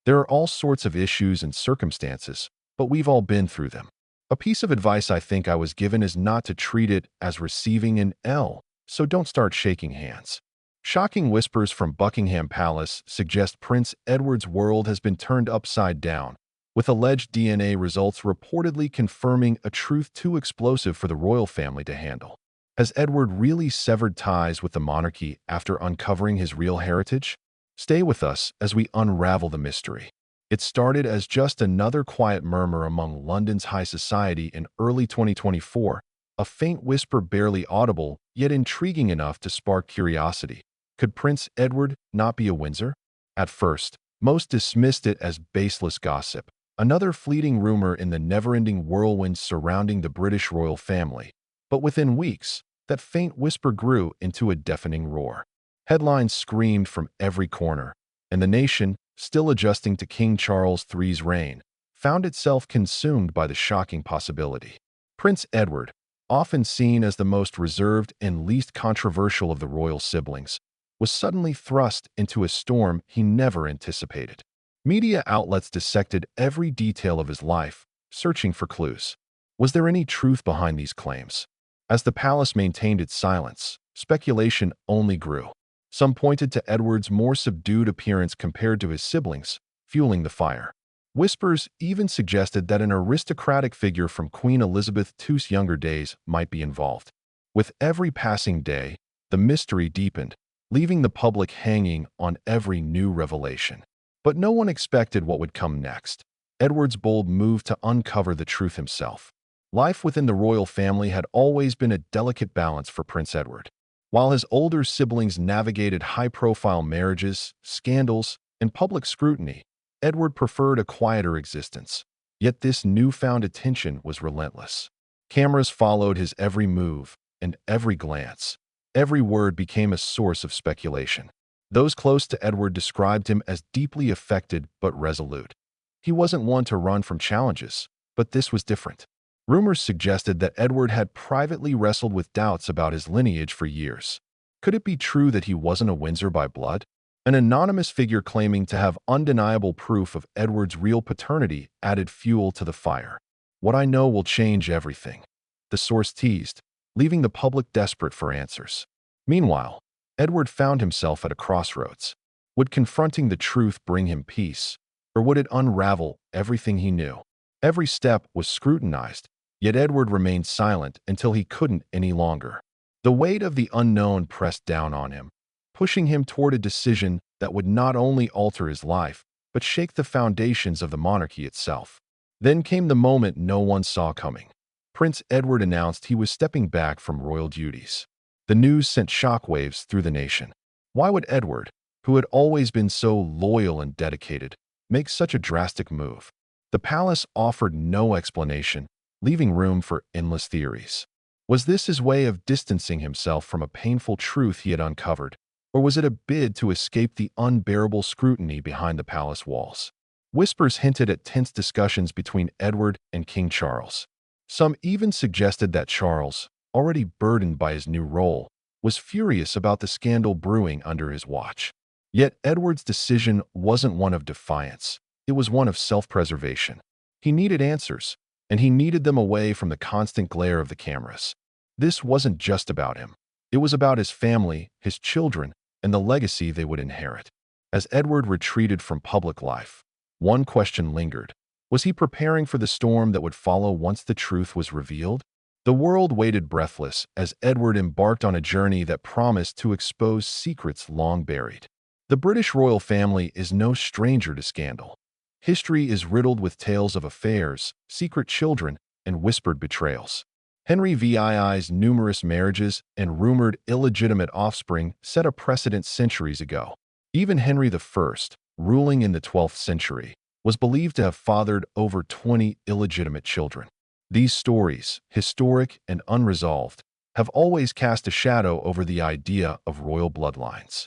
There are all sorts of issues and circumstances, but we've all been through them. A piece of advice I think I was given is not to treat it as receiving an L, so don't start shaking hands. Shocking whispers from Buckingham Palace suggest Prince Edward's world has been turned upside down, with alleged DNA results reportedly confirming a truth too explosive for the royal family to handle. Has Edward really severed ties with the monarchy after uncovering his real heritage? Stay with us as we unravel the mystery. It started as just another quiet murmur among London's high society in early 2024, a faint whisper barely audible, yet intriguing enough to spark curiosity. Could Prince Edward not be a Windsor? At first, most dismissed it as baseless gossip, another fleeting rumor in the never-ending whirlwind surrounding the British royal family. But within weeks, that faint whisper grew into a deafening roar. Headlines screamed from every corner, and the nation, still adjusting to King Charles III's reign, found itself consumed by the shocking possibility. Prince Edward, often seen as the most reserved and least controversial of the royal siblings, was suddenly thrust into a storm he never anticipated. Media outlets dissected every detail of his life, searching for clues. Was there any truth behind these claims? As the palace maintained its silence, speculation only grew. Some pointed to Edward's more subdued appearance compared to his siblings, fueling the fire. Whispers even suggested that an aristocratic figure from Queen Elizabeth II's younger days might be involved. With every passing day, the mystery deepened, leaving the public hanging on every new revelation. But no one expected what would come next. Edward's bold move to uncover the truth himself. Life within the royal family had always been a delicate balance for Prince Edward. While his older siblings navigated high-profile marriages, scandals, and public scrutiny, Edward preferred a quieter existence. Yet this newfound attention was relentless. Cameras followed his every move and every glance. Every word became a source of speculation. Those close to Edward described him as deeply affected but resolute. He wasn't one to run from challenges, but this was different. Rumors suggested that Edward had privately wrestled with doubts about his lineage for years. Could it be true that he wasn't a Windsor by blood? An anonymous figure claiming to have undeniable proof of Edward's real paternity added fuel to the fire. "What I know will change everything," the source teased, leaving the public desperate for answers. Meanwhile, Edward found himself at a crossroads. Would confronting the truth bring him peace, or would it unravel everything he knew? Every step was scrutinized, yet Edward remained silent until he couldn't any longer. The weight of the unknown pressed down on him, pushing him toward a decision that would not only alter his life, but shake the foundations of the monarchy itself. Then came the moment no one saw coming. Prince Edward announced he was stepping back from royal duties. The news sent shockwaves through the nation. Why would Edward, who had always been so loyal and dedicated, make such a drastic move? The palace offered no explanation, leaving room for endless theories. Was this his way of distancing himself from a painful truth he had uncovered, or was it a bid to escape the unbearable scrutiny behind the palace walls? Whispers hinted at tense discussions between Edward and King Charles. Some even suggested that Charles, already burdened by his new role, was furious about the scandal brewing under his watch. Yet Edward's decision wasn't one of defiance. It was one of self-preservation. He needed answers, and he needed them away from the constant glare of the cameras. This wasn't just about him. It was about his family, his children, and the legacy they would inherit. As Edward retreated from public life, one question lingered. Was he preparing for the storm that would follow once the truth was revealed? The world waited breathless as Edward embarked on a journey that promised to expose secrets long buried. The British royal family is no stranger to scandal. History is riddled with tales of affairs, secret children, and whispered betrayals. Henry VII's numerous marriages and rumored illegitimate offspring set a precedent centuries ago. Even Henry I, ruling in the 12th century, was believed to have fathered over 20 illegitimate children. These stories, historic and unresolved, have always cast a shadow over the idea of royal bloodlines.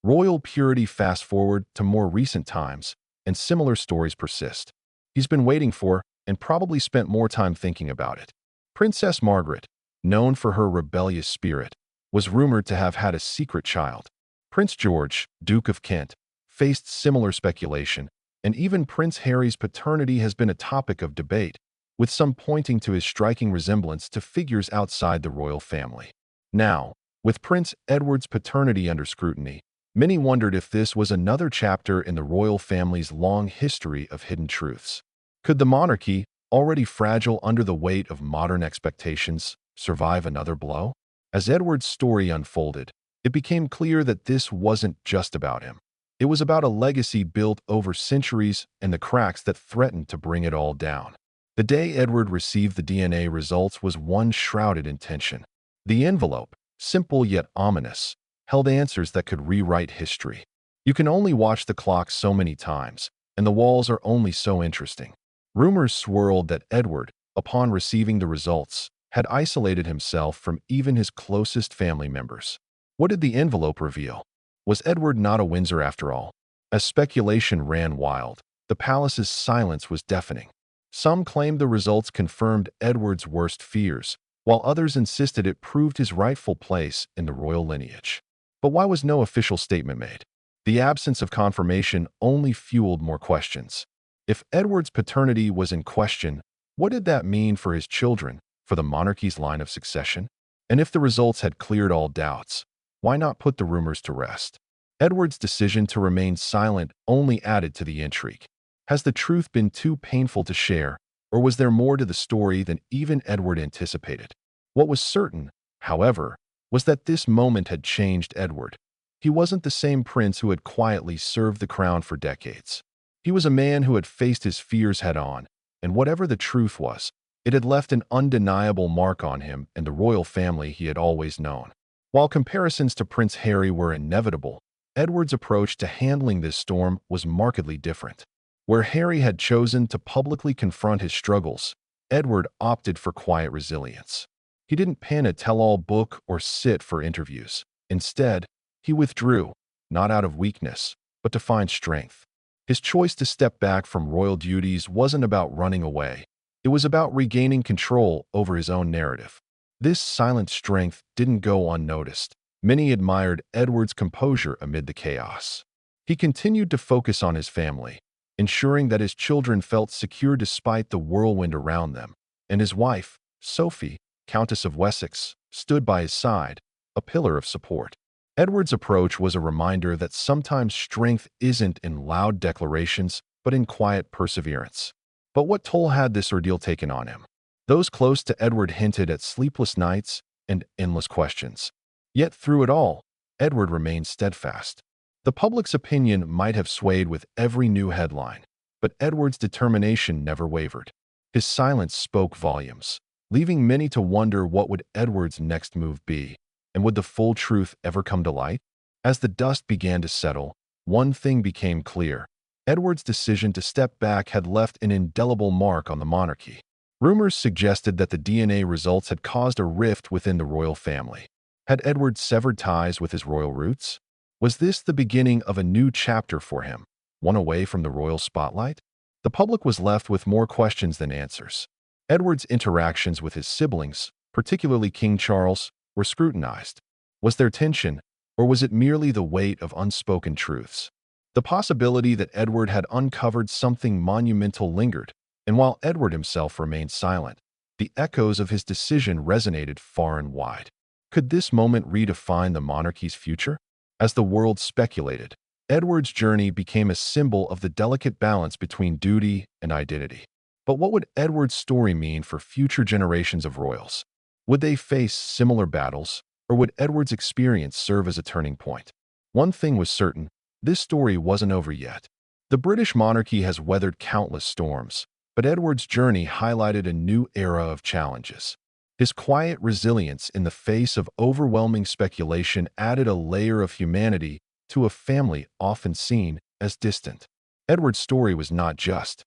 Royal purity fast forward to more recent times, and similar stories persist. He's been waiting for, and probably spent more time thinking about it. Princess Margaret, known for her rebellious spirit, was rumored to have had a secret child. Prince George, Duke of Kent, faced similar speculation, And even Prince Harry's paternity has been a topic of debate, with some pointing to his striking resemblance to figures outside the royal family. Now, with Prince Edward's paternity under scrutiny, many wondered if this was another chapter in the royal family's long history of hidden truths. Could the monarchy, already fragile under the weight of modern expectations, survive another blow? As Edward's story unfolded, it became clear that this wasn't just about him. It was about a legacy built over centuries and the cracks that threatened to bring it all down. The day Edward received the DNA results was one shrouded in tension. The envelope, simple yet ominous, held answers that could rewrite history. You can only watch the clock so many times, and the walls are only so interesting. Rumors swirled that Edward, upon receiving the results, had isolated himself from even his closest family members. What did the envelope reveal? Was Edward not a Windsor after all? As speculation ran wild, the palace's silence was deafening. Some claimed the results confirmed Edward's worst fears, while others insisted it proved his rightful place in the royal lineage. But why was no official statement made? The absence of confirmation only fueled more questions. If Edward's paternity was in question, what did that mean for his children, for the monarchy's line of succession? And if the results had cleared all doubts, why not put the rumors to rest? Edward's decision to remain silent only added to the intrigue. Has the truth been too painful to share, or was there more to the story than even Edward anticipated? What was certain, however, was that this moment had changed Edward. He wasn't the same prince who had quietly served the crown for decades. He was a man who had faced his fears head-on, and whatever the truth was, it had left an undeniable mark on him and the royal family he had always known. While comparisons to Prince Harry were inevitable, Edward's approach to handling this storm was markedly different. Where Harry had chosen to publicly confront his struggles, Edward opted for quiet resilience. He didn't pen a tell-all book or sit for interviews. Instead, he withdrew, not out of weakness, but to find strength. His choice to step back from royal duties wasn't about running away. It was about regaining control over his own narrative. This silent strength didn't go unnoticed. Many admired Edward's composure amid the chaos. He continued to focus on his family, ensuring that his children felt secure despite the whirlwind around them, and his wife, Sophie, Countess of Wessex, stood by his side, a pillar of support. Edward's approach was a reminder that sometimes strength isn't in loud declarations, but in quiet perseverance. But what toll had this ordeal taken on him? Those close to Edward hinted at sleepless nights and endless questions. Yet through it all, Edward remained steadfast. The public's opinion might have swayed with every new headline, but Edward's determination never wavered. His silence spoke volumes, leaving many to wonder what would Edward's next move be. And would the full truth ever come to light? As the dust began to settle, one thing became clear. Edward's decision to step back had left an indelible mark on the monarchy. Rumors suggested that the DNA results had caused a rift within the royal family. Had Edward severed ties with his royal roots? Was this the beginning of a new chapter for him, one away from the royal spotlight? The public was left with more questions than answers. Edward's interactions with his siblings, particularly King Charles, were scrutinized. Was there tension, or was it merely the weight of unspoken truths? The possibility that Edward had uncovered something monumental lingered, and while Edward himself remained silent, the echoes of his decision resonated far and wide. Could this moment redefine the monarchy's future? As the world speculated, Edward's journey became a symbol of the delicate balance between duty and identity. But what would Edward's story mean for future generations of royals? Would they face similar battles, or would Edward's experience serve as a turning point? One thing was certain, this story wasn't over yet. The British monarchy has weathered countless storms, but Edward's journey highlighted a new era of challenges. His quiet resilience in the face of overwhelming speculation added a layer of humanity to a family often seen as distant. Edward's story was not just